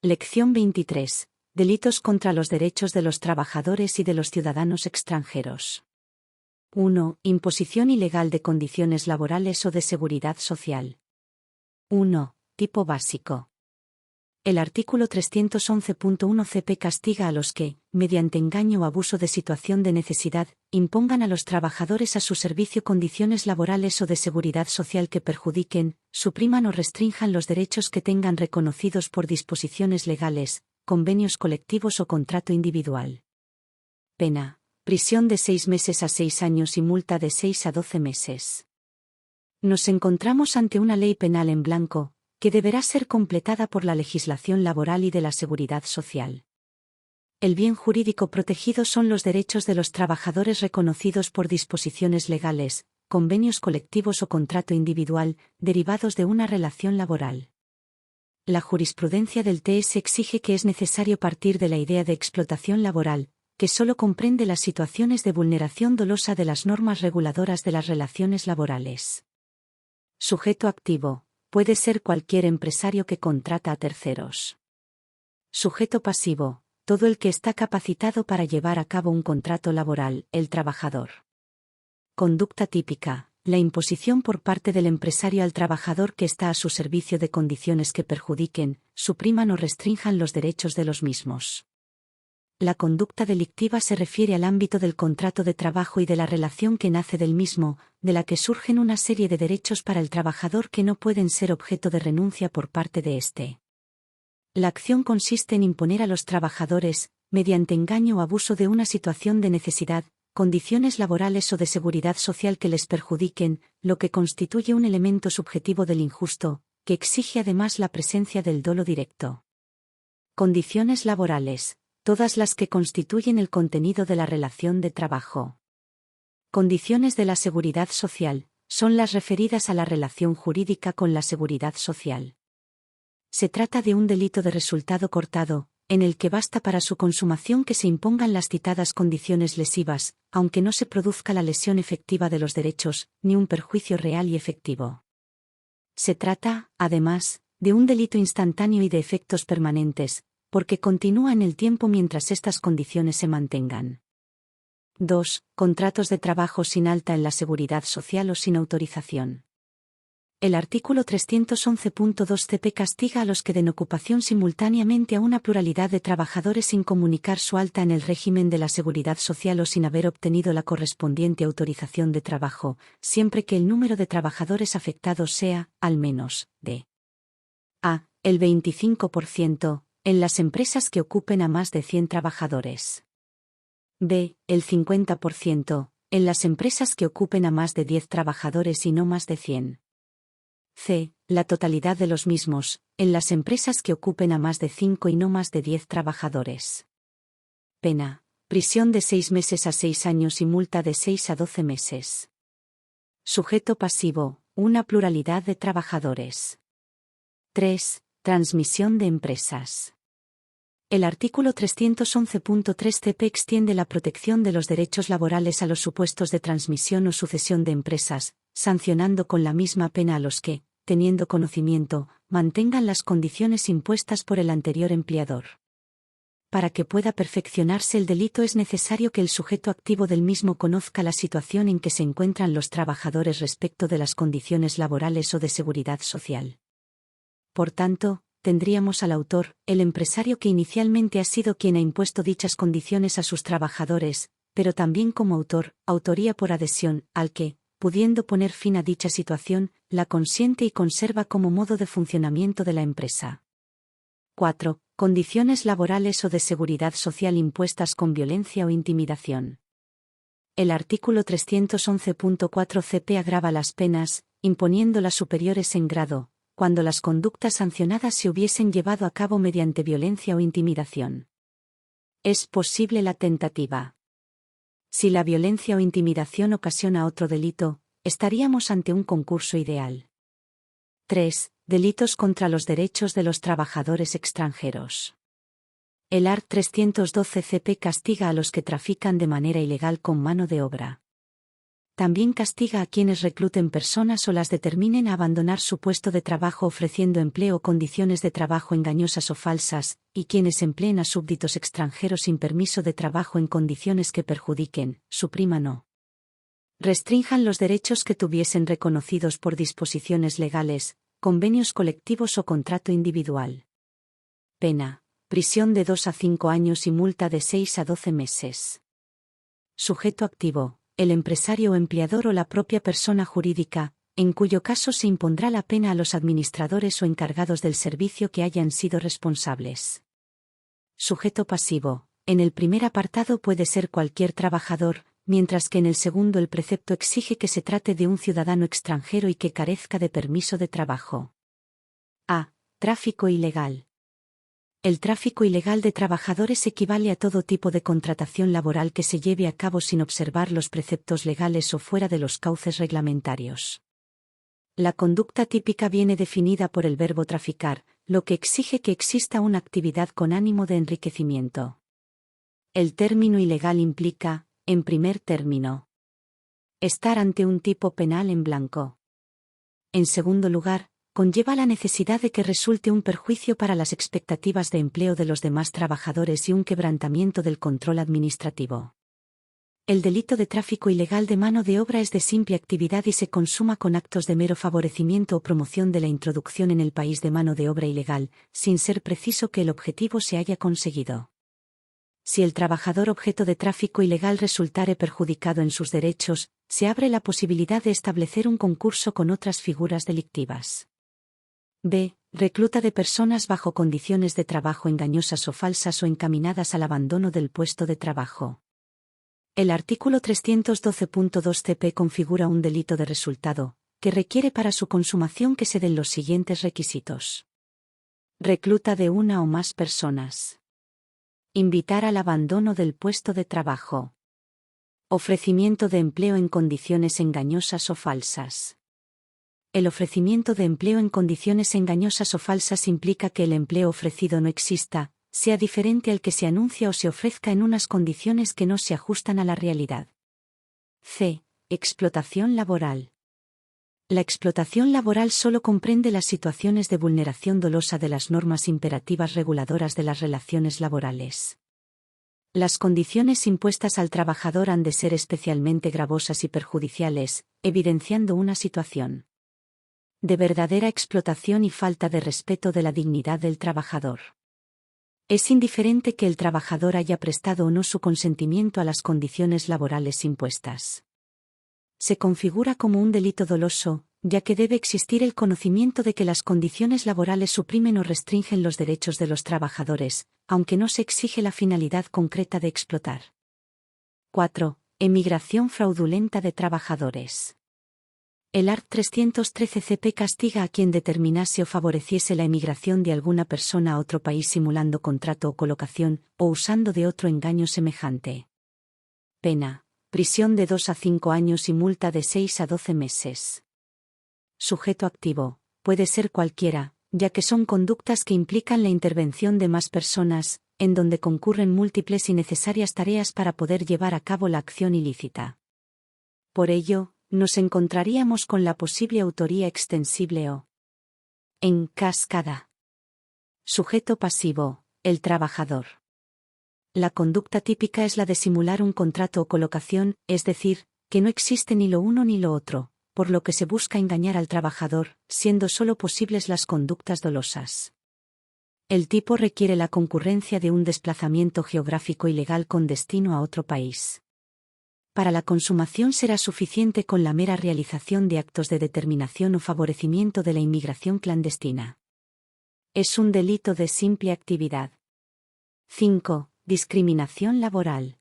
Lección 23. Delitos contra los derechos de los trabajadores y de los ciudadanos extranjeros. 1. Imposición ilegal de condiciones laborales o de seguridad social. 1. Tipo básico. El artículo 311.1 CP castiga a los que, mediante engaño o abuso de situación de necesidad, impongan a los trabajadores a su servicio condiciones laborales o de seguridad social que perjudiquen, supriman o restrinjan los derechos que tengan reconocidos por disposiciones legales, convenios colectivos o contrato individual. Pena: prisión de 6 meses a 6 años y multa de 6 a 12 meses. Nos encontramos ante una ley penal en blanco, que deberá ser completada por la legislación laboral y de la seguridad social. El bien jurídico protegido son los derechos de los trabajadores reconocidos por disposiciones legales, convenios colectivos o contrato individual, derivados de una relación laboral. La jurisprudencia del TS exige que es necesario partir de la idea de explotación laboral, que solo comprende las situaciones de vulneración dolosa de las normas reguladoras de las relaciones laborales. Sujeto activo: puede ser cualquier empresario que contrata a terceros. Sujeto pasivo: todo el que está capacitado para llevar a cabo un contrato laboral, el trabajador. Conducta típica: la imposición por parte del empresario al trabajador que está a su servicio de condiciones que perjudiquen, supriman o restrinjan los derechos de los mismos. La conducta delictiva se refiere al ámbito del contrato de trabajo y de la relación que nace del mismo, de la que surgen una serie de derechos para el trabajador que no pueden ser objeto de renuncia por parte de éste. La acción consiste en imponer a los trabajadores, mediante engaño o abuso de una situación de necesidad, condiciones laborales o de seguridad social que les perjudiquen, lo que constituye un elemento subjetivo del injusto, que exige además la presencia del dolo directo. Condiciones laborales: todas las que constituyen el contenido de la relación de trabajo. Condiciones de la seguridad social: son las referidas a la relación jurídica con la seguridad social. Se trata de un delito de resultado cortado, en el que basta para su consumación que se impongan las citadas condiciones lesivas, aunque no se produzca la lesión efectiva de los derechos, ni un perjuicio real y efectivo. Se trata, además, de un delito instantáneo y de efectos permanentes, porque continúa en el tiempo mientras estas condiciones se mantengan. 2. Contratos de trabajo sin alta en la seguridad social o sin autorización. El artículo 311.2 CP castiga a los que den ocupación simultáneamente a una pluralidad de trabajadores sin comunicar su alta en el régimen de la seguridad social o sin haber obtenido la correspondiente autorización de trabajo, siempre que el número de trabajadores afectados sea, al menos, de a. el 25%, en las empresas que ocupen a más de 100 trabajadores. b. el 50%, en las empresas que ocupen a más de 10 trabajadores y no más de 100. c. la totalidad de los mismos, en las empresas que ocupen a más de 5 y no más de 10 trabajadores. Pena: prisión de 6 meses a 6 años y multa de 6 a 12 meses. Sujeto pasivo: una pluralidad de trabajadores. 3. Transmisión de empresas. El artículo 311.3 CP extiende la protección de los derechos laborales a los supuestos de transmisión o sucesión de empresas, sancionando con la misma pena a los que, teniendo conocimiento, mantengan las condiciones impuestas por el anterior empleador. Para que pueda perfeccionarse el delito es necesario que el sujeto activo del mismo conozca la situación en que se encuentran los trabajadores respecto de las condiciones laborales o de seguridad social. Por tanto, tendríamos al autor, el empresario que inicialmente ha sido quien ha impuesto dichas condiciones a sus trabajadores, pero también como autor, autoría por adhesión, al que, pudiendo poner fin a dicha situación, la consiente y conserva como modo de funcionamiento de la empresa. 4. Condiciones laborales o de seguridad social impuestas con violencia o intimidación. El artículo 311.4 CP agrava las penas, imponiéndolas superiores en grado, cuando las conductas sancionadas se hubiesen llevado a cabo mediante violencia o intimidación. Es posible la tentativa. Si la violencia o intimidación ocasiona otro delito, estaríamos ante un concurso ideal. 3. Delitos contra los derechos de los trabajadores extranjeros. El art. 312 CP castiga a los que trafican de manera ilegal con mano de obra. también castiga a quienes recluten personas o las determinen a abandonar su puesto de trabajo ofreciendo empleo o condiciones de trabajo engañosas o falsas, y quienes empleen a súbditos extranjeros sin permiso de trabajo en condiciones que perjudiquen, supriman o restrinjan los derechos que tuviesen reconocidos por disposiciones legales, convenios colectivos o contrato individual. Pena: prisión de 2 a 5 años y multa de 6 a 12 meses. Sujeto activo: el empresario o empleador o la propia persona jurídica, en cuyo caso se impondrá la pena a los administradores o encargados del servicio que hayan sido responsables. Sujeto pasivo: en el primer apartado puede ser cualquier trabajador, mientras que en el segundo el precepto exige que se trate de un ciudadano extranjero y que carezca de permiso de trabajo. A. Tráfico ilegal. El tráfico ilegal de trabajadores equivale a todo tipo de contratación laboral que se lleve a cabo sin observar los preceptos legales o fuera de los cauces reglamentarios. La conducta típica viene definida por el verbo traficar, lo que exige que exista una actividad con ánimo de enriquecimiento. El término ilegal implica, en primer término, estar ante un tipo penal en blanco. En segundo lugar, conlleva la necesidad de que resulte un perjuicio para las expectativas de empleo de los demás trabajadores y un quebrantamiento del control administrativo. El delito de tráfico ilegal de mano de obra es de simple actividad y se consuma con actos de mero favorecimiento o promoción de la introducción en el país de mano de obra ilegal, sin ser preciso que el objetivo se haya conseguido. Si el trabajador objeto de tráfico ilegal resultare perjudicado en sus derechos, se abre la posibilidad de establecer un concurso con otras figuras delictivas. B. Recluta de personas bajo condiciones de trabajo engañosas o falsas o encaminadas al abandono del puesto de trabajo. El artículo 312.2 CP configura un delito de resultado, que requiere para su consumación que se den los siguientes requisitos. Recluta de una o más personas. Invitar al abandono del puesto de trabajo. Ofrecimiento de empleo en condiciones engañosas o falsas. El ofrecimiento de empleo en condiciones engañosas o falsas implica que el empleo ofrecido no exista, sea diferente al que se anuncia o se ofrezca en unas condiciones que no se ajustan a la realidad. C. Explotación laboral. La explotación laboral solo comprende las situaciones de vulneración dolosa de las normas imperativas reguladoras de las relaciones laborales. Las condiciones impuestas al trabajador han de ser especialmente gravosas y perjudiciales, evidenciando una situación de verdadera explotación y falta de respeto de la dignidad del trabajador. Es indiferente que el trabajador haya prestado o no su consentimiento a las condiciones laborales impuestas. Se configura como un delito doloso, ya que debe existir el conocimiento de que las condiciones laborales suprimen o restringen los derechos de los trabajadores, aunque no se exige la finalidad concreta de explotar. 4. Emigración fraudulenta de trabajadores. El art. 313 CP castiga a quien determinase o favoreciese la emigración de alguna persona a otro país simulando contrato o colocación, o usando de otro engaño semejante. Pena: prisión de 2 a 5 años y multa de 6 a 12 meses. Sujeto activo: puede ser cualquiera, ya que son conductas que implican la intervención de más personas, en donde concurren múltiples y necesarias tareas para poder llevar a cabo la acción ilícita. Por ello, nos encontraríamos con la posible autoría extensible o en cascada. Sujeto pasivo: el trabajador. La conducta típica es la de simular un contrato o colocación, es decir, que no existe ni lo uno ni lo otro, por lo que se busca engañar al trabajador, siendo solo posibles las conductas dolosas. El tipo requiere la concurrencia de un desplazamiento geográfico ilegal con destino a otro país. Para la consumación será suficiente con la mera realización de actos de determinación o favorecimiento de la inmigración clandestina. Es un delito de simple actividad. 5. Discriminación laboral.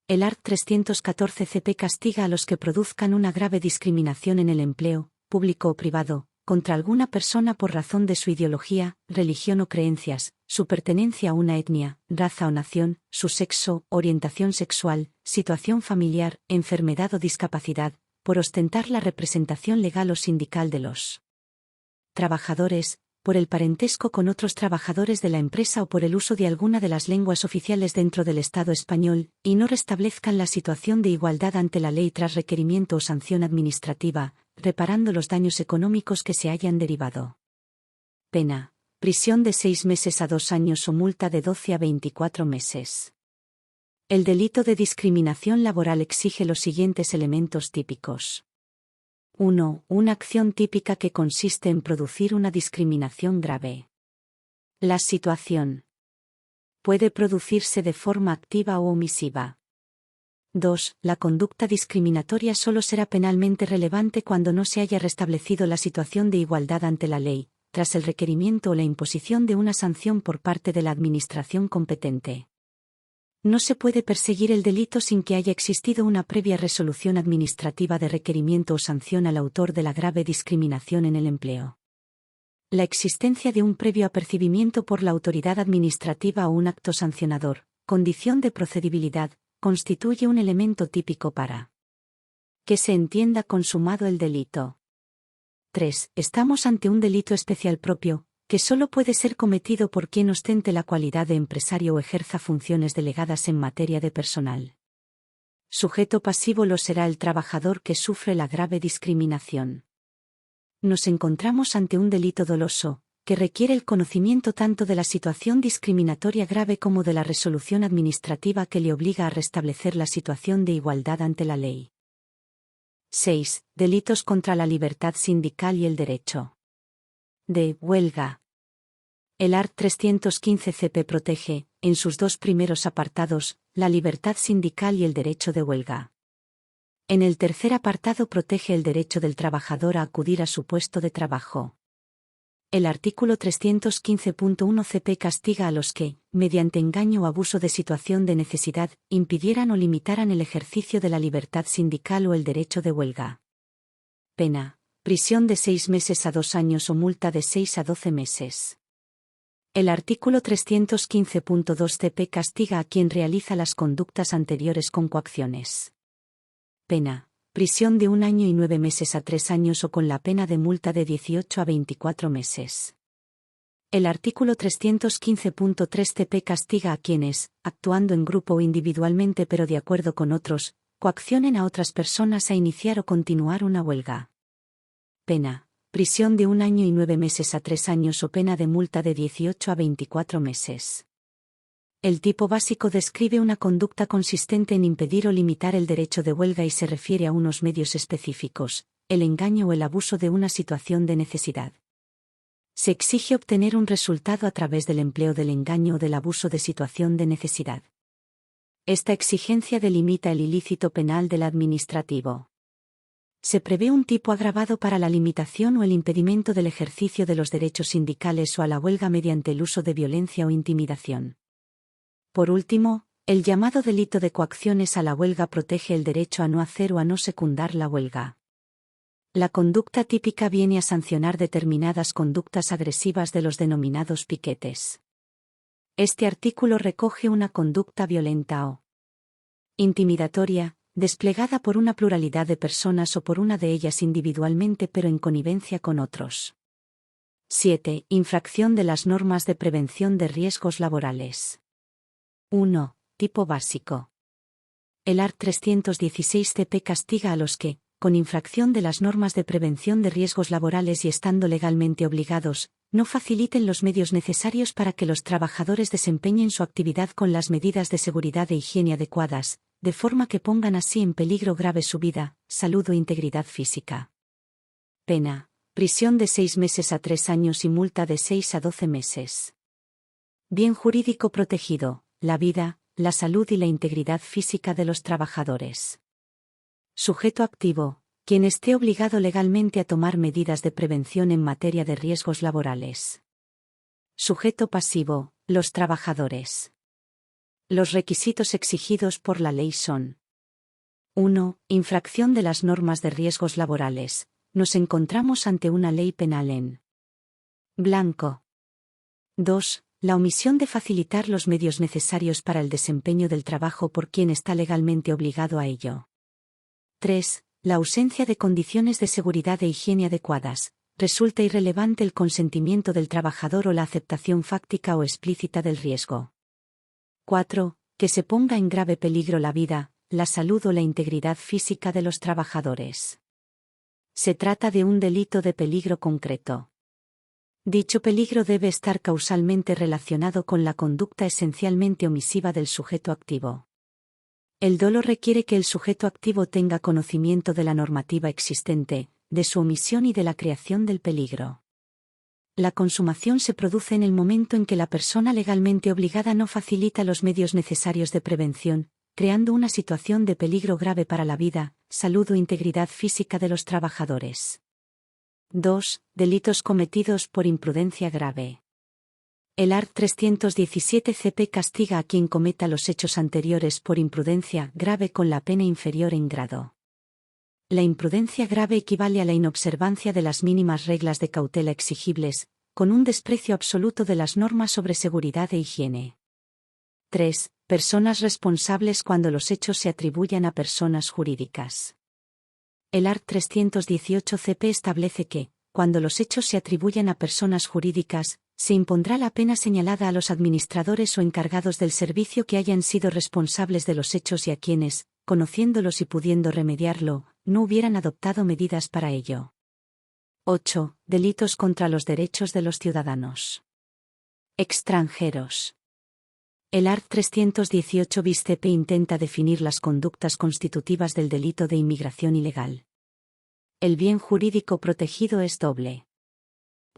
El art. 314 CP castiga a los que produzcan una grave discriminación en el empleo, público o privado, contra alguna persona por razón de su ideología, religión o creencias, su pertenencia a una etnia, raza o nación, su sexo, orientación sexual, situación familiar, enfermedad o discapacidad, por ostentar la representación legal o sindical de los trabajadores, por el parentesco con otros trabajadores de la empresa o por el uso de alguna de las lenguas oficiales dentro del Estado español, y no restablezcan la situación de igualdad ante la ley tras requerimiento o sanción administrativa, reparando los daños económicos que se hayan derivado. Pena: prisión de 6 meses a 2 años o multa de 12 a 24 meses. El delito de discriminación laboral exige los siguientes elementos típicos. 1. Una acción típica que consiste en producir una discriminación grave. La situación puede producirse de forma activa o omisiva. 2. La conducta discriminatoria solo será penalmente relevante cuando no se haya restablecido la situación de igualdad ante la ley, tras el requerimiento o la imposición de una sanción por parte de la administración competente. No se puede perseguir el delito sin que haya existido una previa resolución administrativa de requerimiento o sanción al autor de la grave discriminación en el empleo. La existencia de un previo apercibimiento por la autoridad administrativa o un acto sancionador, condición de procedibilidad, constituye un elemento típico para que se entienda consumado el delito. 3. Estamos ante un delito especial propio, que solo puede ser cometido por quien ostente la cualidad de empresario o ejerza funciones delegadas en materia de personal. Sujeto pasivo lo será el trabajador que sufre la grave discriminación. Nos encontramos ante un delito doloso, que requiere el conocimiento tanto de la situación discriminatoria grave como de la resolución administrativa que le obliga a restablecer la situación de igualdad ante la ley. 6. Delitos contra la libertad sindical y el derecho de huelga. El art. 315 CP protege, en sus 2 primeros apartados, la libertad sindical y el derecho de huelga. En el tercer apartado protege el derecho del trabajador a acudir a su puesto de trabajo. El artículo 315.1 CP castiga a los que, mediante engaño o abuso de situación de necesidad, impidieran o limitaran el ejercicio de la libertad sindical o el derecho de huelga. Pena: prisión de 6 meses a 2 años o multa de 6 a 12 meses. El artículo 315.2 CP castiga a quien realiza las conductas anteriores con coacciones. Pena: prisión de 1 año y 9 meses a 3 años o con la pena de multa de 18 a 24 meses. El artículo 315.3 CP castiga a quienes, actuando en grupo o individualmente pero de acuerdo con otros, coaccionen a otras personas a iniciar o continuar una huelga. Pena: prisión de 1 año y 9 meses a 3 años o pena de multa de 18 a 24 meses. El tipo básico describe una conducta consistente en impedir o limitar el derecho de huelga y se refiere a unos medios específicos, el engaño o el abuso de una situación de necesidad. Se exige obtener un resultado a través del empleo del engaño o del abuso de situación de necesidad. Esta exigencia delimita el ilícito penal del administrativo. Se prevé un tipo agravado para la limitación o el impedimento del ejercicio de los derechos sindicales o a la huelga mediante el uso de violencia o intimidación. Por último, el llamado delito de coacciones a la huelga protege el derecho a no hacer o a no secundar la huelga. La conducta típica viene a sancionar determinadas conductas agresivas de los denominados piquetes. Este artículo recoge una conducta violenta o intimidatoria, desplegada por una pluralidad de personas o por una de ellas individualmente pero en connivencia con otros. 7. Infracción de las normas de prevención de riesgos laborales. 1. Tipo básico. El art. 316 CP castiga a los que, con infracción de las normas de prevención de riesgos laborales y estando legalmente obligados, no faciliten los medios necesarios para que los trabajadores desempeñen su actividad con las medidas de seguridad e higiene adecuadas, de forma que pongan así en peligro grave su vida, salud o integridad física. Pena: prisión de 6 meses a 3 años y multa de 6 a 12 meses. Bien jurídico protegido: la vida, la salud y la integridad física de los trabajadores. Sujeto activo: quien esté obligado legalmente a tomar medidas de prevención en materia de riesgos laborales. Sujeto pasivo: los trabajadores. Los requisitos exigidos por la ley son: 1. Infracción de las normas de riesgos laborales. Nos encontramos ante una ley penal en blanco. 2. La omisión de facilitar los medios necesarios para el desempeño del trabajo por quien está legalmente obligado a ello. 3. La ausencia de condiciones de seguridad e higiene adecuadas, resulta irrelevante el consentimiento del trabajador o la aceptación fáctica o explícita del riesgo. 4. Que se ponga en grave peligro la vida, la salud o la integridad física de los trabajadores. Se trata de un delito de peligro concreto. Dicho peligro debe estar causalmente relacionado con la conducta esencialmente omisiva del sujeto activo. El dolo requiere que el sujeto activo tenga conocimiento de la normativa existente, de su omisión y de la creación del peligro. La consumación se produce en el momento en que la persona legalmente obligada no facilita los medios necesarios de prevención, creando una situación de peligro grave para la vida, salud o integridad física de los trabajadores. 2. Delitos cometidos por imprudencia grave. El art. 317 CP castiga a quien cometa los hechos anteriores por imprudencia grave con la pena inferior en grado. La imprudencia grave equivale a la inobservancia de las mínimas reglas de cautela exigibles, con un desprecio absoluto de las normas sobre seguridad e higiene. 3. Personas responsables cuando los hechos se atribuyan a personas jurídicas. El art. 318 CP establece que, cuando los hechos se atribuyan a personas jurídicas, se impondrá la pena señalada a los administradores o encargados del servicio que hayan sido responsables de los hechos y a quienes, conociéndolos y pudiendo remediarlo, no hubieran adoptado medidas para ello. 8. Delitos contra los derechos de los ciudadanos extranjeros. El art. 318 bis CP intenta definir las conductas constitutivas del delito de inmigración ilegal. El bien jurídico protegido es doble.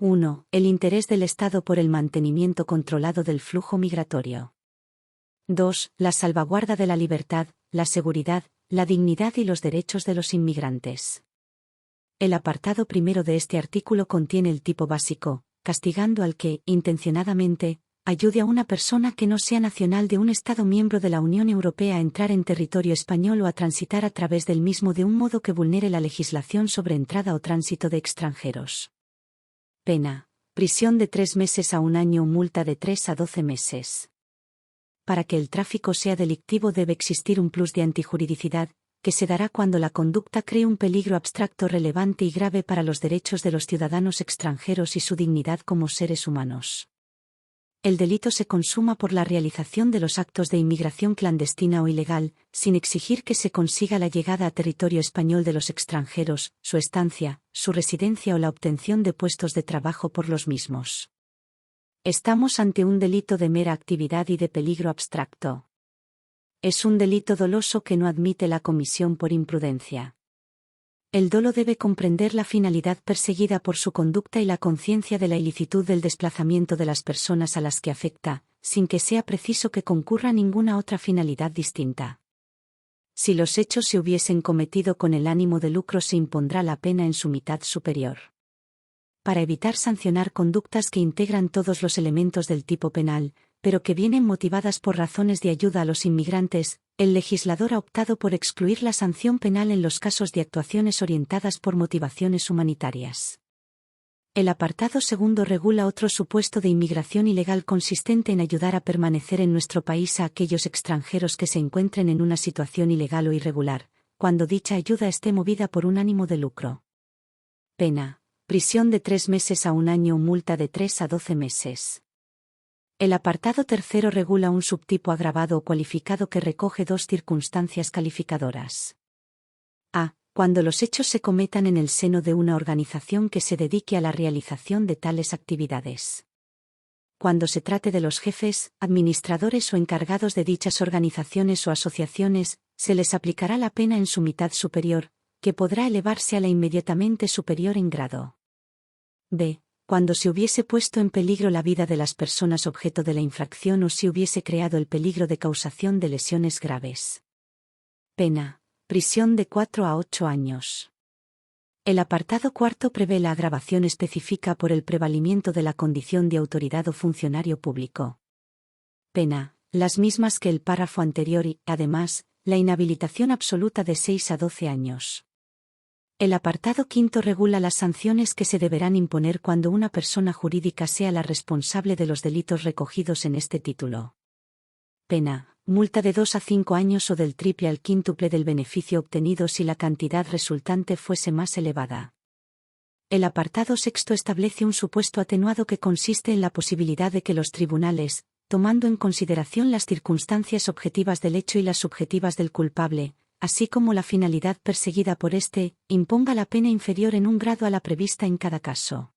1. El interés del Estado por el mantenimiento controlado del flujo migratorio. 2. La salvaguarda de la libertad, la seguridad, la dignidad y los derechos de los inmigrantes. El apartado primero de este artículo contiene el tipo básico, castigando al que, intencionadamente, ayude a una persona que no sea nacional de un Estado miembro de la Unión Europea a entrar en territorio español o a transitar a través del mismo de un modo que vulnere la legislación sobre entrada o tránsito de extranjeros. Pena: prisión de 3 meses a 1 año o multa de 3 a 12 meses. Para que el tráfico sea delictivo debe existir un plus de antijuridicidad, que se dará cuando la conducta cree un peligro abstracto relevante y grave para los derechos de los ciudadanos extranjeros y su dignidad como seres humanos. El delito se consuma por la realización de los actos de inmigración clandestina o ilegal, sin exigir que se consiga la llegada a territorio español de los extranjeros, su estancia, su residencia o la obtención de puestos de trabajo por los mismos. Estamos ante un delito de mera actividad y de peligro abstracto. Es un delito doloso que no admite la comisión por imprudencia. El dolo debe comprender la finalidad perseguida por su conducta y la conciencia de la ilicitud del desplazamiento de las personas a las que afecta, sin que sea preciso que concurra ninguna otra finalidad distinta. Si los hechos se hubiesen cometido con el ánimo de lucro, se impondrá la pena en su mitad superior. Para evitar sancionar conductas que integran todos los elementos del tipo penal, pero que vienen motivadas por razones de ayuda a los inmigrantes, el legislador ha optado por excluir la sanción penal en los casos de actuaciones orientadas por motivaciones humanitarias. El apartado segundo regula otro supuesto de inmigración ilegal consistente en ayudar a permanecer en nuestro país a aquellos extranjeros que se encuentren en una situación ilegal o irregular, cuando dicha ayuda esté movida por un ánimo de lucro. Pena: prisión de 3 meses a 1 año o multa de 3 a 12 meses. El apartado tercero regula un subtipo agravado o cualificado que recoge 2 circunstancias calificadoras. A. Cuando los hechos se cometan en el seno de una organización que se dedique a la realización de tales actividades. Cuando se trate de los jefes, administradores o encargados de dichas organizaciones o asociaciones, se les aplicará la pena en su mitad superior, que podrá elevarse a la inmediatamente superior en grado. B. Cuando se hubiese puesto en peligro la vida de las personas objeto de la infracción o si hubiese creado el peligro de causación de lesiones graves. Pena: prisión de 4 a 8 años. El apartado cuarto prevé la agravación específica por el prevalimiento de la condición de autoridad o funcionario público. Pena: las mismas que el párrafo anterior y, además, la inhabilitación absoluta de 6 a 12 años. El apartado quinto regula las sanciones que se deberán imponer cuando una persona jurídica sea la responsable de los delitos recogidos en este título. Pena: multa de 2 a 5 años o del triple al quíntuple del beneficio obtenido si la cantidad resultante fuese más elevada. El apartado sexto establece un supuesto atenuado que consiste en la posibilidad de que los tribunales, tomando en consideración las circunstancias objetivas del hecho y las subjetivas del culpable, así como la finalidad perseguida por éste, imponga la pena inferior en un grado a la prevista en cada caso.